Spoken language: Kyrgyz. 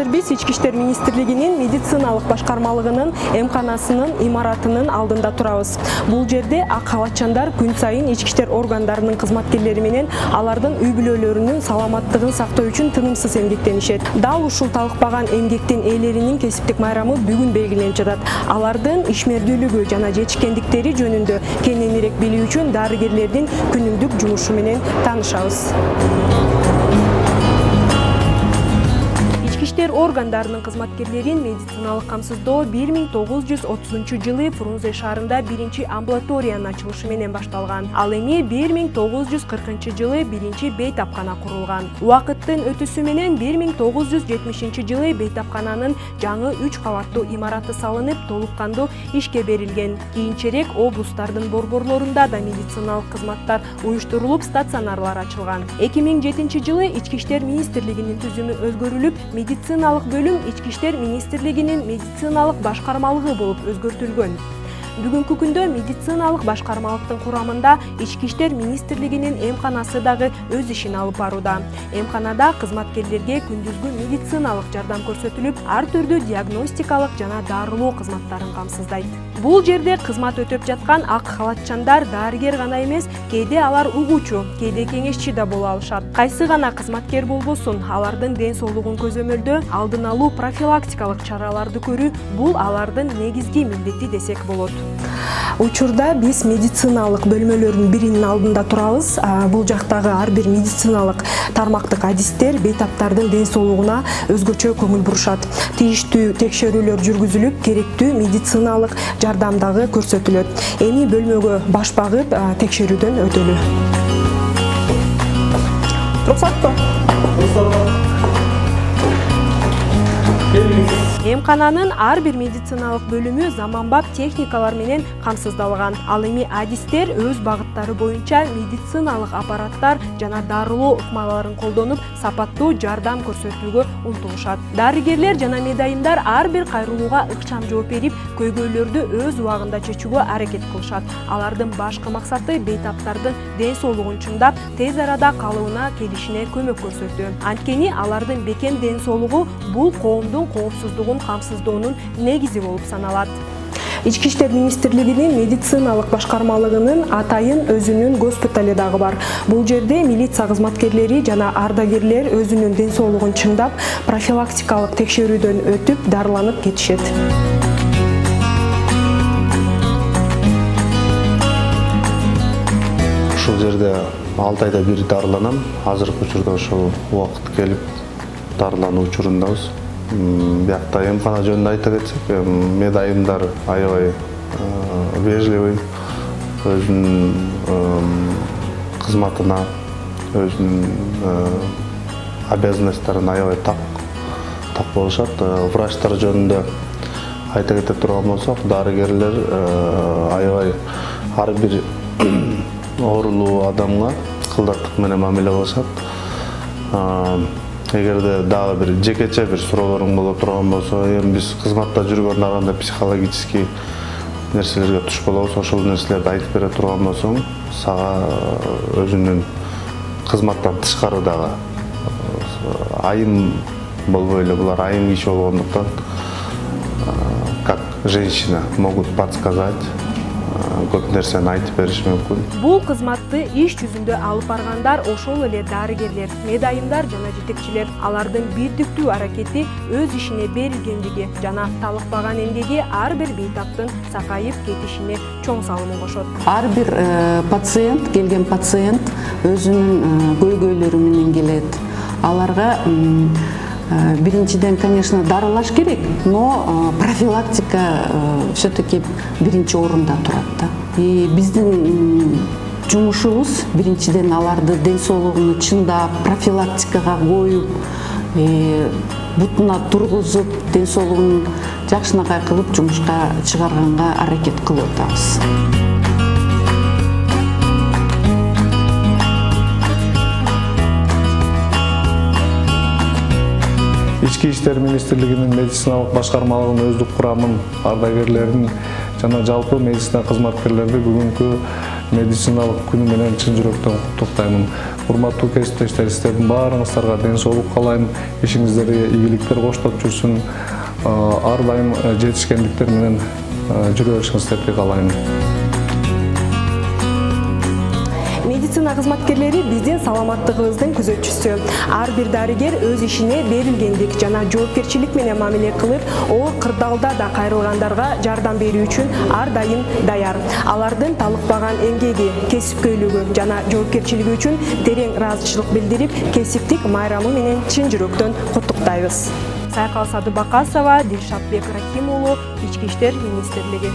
Азыр биз Ички иштер министрлигинин медициналык башкармалыгынын эмканасынын имаратынын алдында турабыз. Бул жерде ак халатчандар күн сайын ички иштер органдарынын кызматкерлери менен алардын үй бүлөлөрүнүн саламаттыгын сактоо үчүн тынымсыз эмгектенишет. Дал ушул талыкпаган эмгектин ээлеринин кесиптик майрамы бүгүн белгиленип жатат. Алардын ишмердүүлүгү жана жетишкендиктери жөнүндө кененирээк билүү үчүн дарыгерлердин күнүмдүк жумушу менен таанышабыз. Ички иштер органдарынын кызматкерлерин медициналык камсыздоо 1930-жылы Фрунзе шаарында биринчи амбулаториянын ачылышы менен башталган. Ал эми 1940-жылы биринчи бейтапкана курулган. Убакыттын өтүүсү менен 1970-жылы бейтапкананын жаңы 3 кабаттуу имараты салынып, толук кандуу ишке берилген. Кийинчерээк облустардын борборлорунда да медициналык кызматтар уюштурулуп, стационарлар ачылган. 2007-жылы Ички иштер министрлигинин түзүмү өзгөрүлүп, медициналык бөлүм Ички иштер министрлигинин медициналык башкармалыгы болуп өзгөртүлгөн. Бүгүнкү күндө медициналык башкармалыктын курамында Ички иштер министрлигинин эмканасы дагы өз ишин алып барууда. Эмканада кызматкерлерге күндүзгү медициналык жардам көрсөтүлүп, ар түрдүү диагностикалык жана дарылоо кызматтарын камсыздайт. Бул жерде кызмат өтөп жаткан ак халатчандар дарыгер гана эмес, кээде алар угуучу, кээде кеңешчи да боло алышат. Кайсы гана кызматкер болбосун, алардын ден соолугун көзөмөлдөө, алдын алуу, профилактикалык чараларды көрүү бул алардын негизги милдети десек болот. Учурда биз медициналык бөлмөлөрдүн биринин алдында турабыз. Бул жактагы ар бир медициналык тармактык адистер бейтаптардын ден соолугуна өзгөчө көңүл бурушат. Тийиштүү текшерүүлөр жүргүзүлүп, керектүү медициналык жардам дагы көрсөтүлөт. Эми бөлмөгө баш багып текшерүүдөн өтөлү. Рухсатпы? Эмкананын ар бир медициналык бөлүмү заманбап техникалар менен камсыздалган. Ал эми адистер өз багыттары боюнча медициналык аппараттар жана дарылоо ыкмаларын колдонуп, сапаттуу жардам көрсөтүүгө умтулушат. Дарыгерлер жана медайымдар ар бир кайрылууга ыкчам жооп берип, көйгөйлөрдү өз убагында чечүүгө аракет кылышат. Алардын башкы максаты бейтаптардын ден соолугун чыңдап, тез арада калыбына келишине көмөк көрсөтүү. Анткени алардын бекем ден соолугу бул коомдун коопсуздугун камсыздоонун негизи болуп саналат. Ички иштер министрлигинин медициналык башкармалыгынын атайын өзүнүн госпитале дагы бар. Бул жерде милиция кызматкерлери жана ардагерлер өзүнүн ден соолугун чыңдап, профилактикалык текшерүүдөн өтүп, дарыланып кетишет. Ушул жерде 6 айда бир дарыланам. Азыркы учурда ошол убакыт келип дарылануу учурундабыз. Биякта эмкана жөнүндө айта кетсек, медайымдар аябай вежливый, өзүнүн кызматына, өзүнүн обязанностьтарын аябай так болушат. Врачтар жөнүндө айта кете турган болсок, дарыгерлер аябай ар бир оорулуу адамга кылдаттык менен мамиле кылышат. Эгерде дагы бир жекече бир суроолоруң боло турган болсо, эми биз кызматта жүргөндө анда психологический нерселерге туш болобуз. Ошол нерселерди айтып бере турган болсоң, сага өзүнүн кызматтан тышкары дагы айым болбой эле, булар айым киши болгондуктан, как женщина могут подсказать, көп нерсени айтып бериши мүмкүн. Бул кызматты иш жүзүндө алып баргандар ошол эле дарыгерлер, медайымдар жана жетекчилер. Алардын бирдиктүү аракети өз ишине берилгендиги жана талыкпаган эмгеги ар бир бейтаптын сакайып кетишине чоң салымын кошот. Ар бир келген пациент өзүнүн көйгөйлөрү менен келет. Аларга биринчиден, конечно, дарылаш керек, но профилактика все-таки биринчи орунда турат. И биздин жумушубуз биринчиден аларды ден соолугун чыңдап, профилактикага коюп, бутуна тургузуп, ден соолугун жакшынакай кылып жумушка чыгарганга аракет кылып атабыз. Ички иштер министрлигинин медициналык башкармалыгынын өздүк курамын, ардагерлерин жана жалпы медицина кызматкерлерди бүгүнкү медициналык күнү менен чын жүрөктөн куттуктаймын. урматтуу кесиптештер, сиздердин баарыңыздарга ден соолук каалайм, ишиңиздерге ийгиликтер коштоп жүрсүн, ар дайым жетишкендиктер менен жүрө беришиңиздерди каалайм. Медицина кызматкерлери биздин саламаттыгыбыздын күзөтчүсү. Ар бир дарыгер өз ишине берилгендик жана жоопкерчилик менен мамиле кылып, оор кырдаалда да кайрылгандарга жардам берүү үчүн ар дайым даяр. Алардын талыкпаган эмгеги, кесипкөйлүгү жана жоопкерчилиги үчүн терең ыраазычылык билдирип, кесиптик майрамы менен чын жүрөктөн куттуктайбыз. Сайкал Садыбакасова, Дилшатбек Рахим уулу, Ички иштер министрлиги.